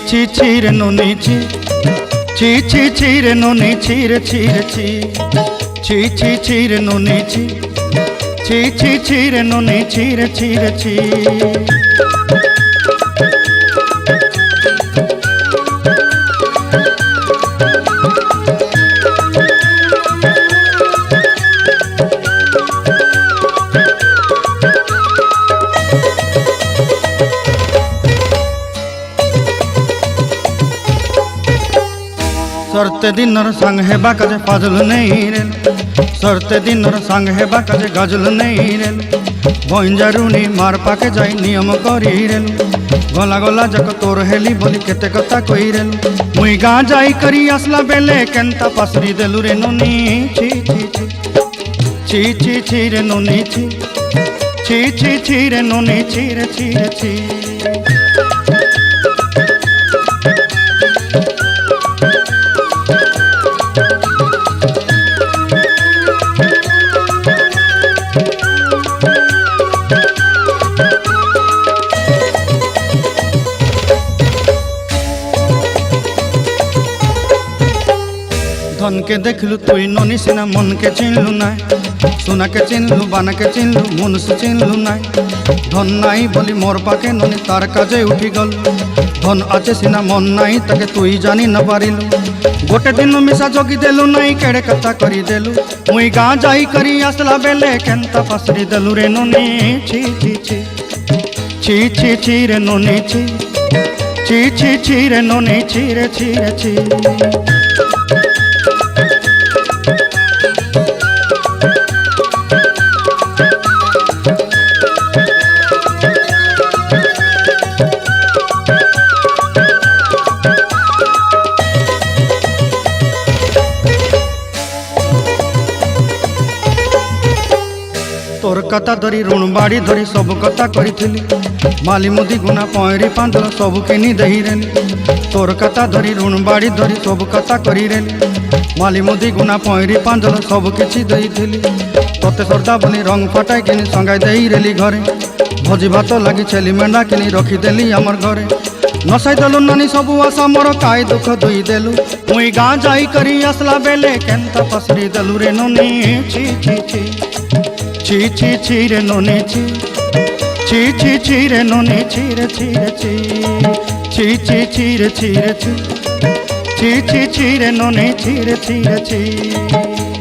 ছি ছি রে ননি ছি ছি ছি ছি রে ননি ছি রে ছি রে ছি ছি ছি ছি রে ননি ছি ছি ছি ছি রে ননি ছি রে ছি রে ছি। सरते दिनर संग हेबा काजे फाजल नहीं रेल सरते दिनर संग हेबा काजे गजल नहीं रेल भंजारुनी मार पाके जाई नियम करी रेल गला गला जक तोर हेली बोली केते कथा कही रेल मुई गाँ जाई करी आसला बेले केंता पासरी देलु रे नोनी छी छी छी छी छी छी रे नोनी छी छी छी छी रे नोनी छी रे छी रे छी। धन के देखलु तुई नोनी सिना मन के चिन्हलु नाय सोना के चिन्हलु बाना के चिन्हलु मन से चिन्हलु नाय धन नाई बोली मोर पाके नोनी तार काजे उठी गल धन आचे सिना मन नाई ताके तुई जानी न पारिलु गोटे दिन मिसा जोगी देलु नाई केड़े कथा करी देलु मुई गाँ जाई करी आसला बेले केंता पासरी देलु रे नोनी छी छी छी छी छी छी रे नोनी छी छी छी छी रे नोनी छी रे छी रे छी। तोर कथा धरी ऋण बाड़ी धरी सब कथा करी माली मुदी गुना पहरी पांदल सब किनी दही रेली तोर कथा धरी ऋण बाड़ी धरी सब कथा करी रेली माली मुदी गुना पहरी पांदल सब किछि दही थी तोते सरदा बोली रंग फटाई किनी संगाई दही रेली घरे भोजी भात लगी छेली मेंढा किनी रखीदेली आमर घरे नसाई देलु नानी सबू आशा मोर काय दुख दुई देलु मुई गाँ जाई करी आसला बेले केंता पसरी देलु रे नोनी छी छी छी छी छी छी रे नोनी छी छी छी छी रे नोनी छी रे छी रे छी छी छी छी रे छी रे छी छी छी छी रे नोनी छी रे छी रे छी।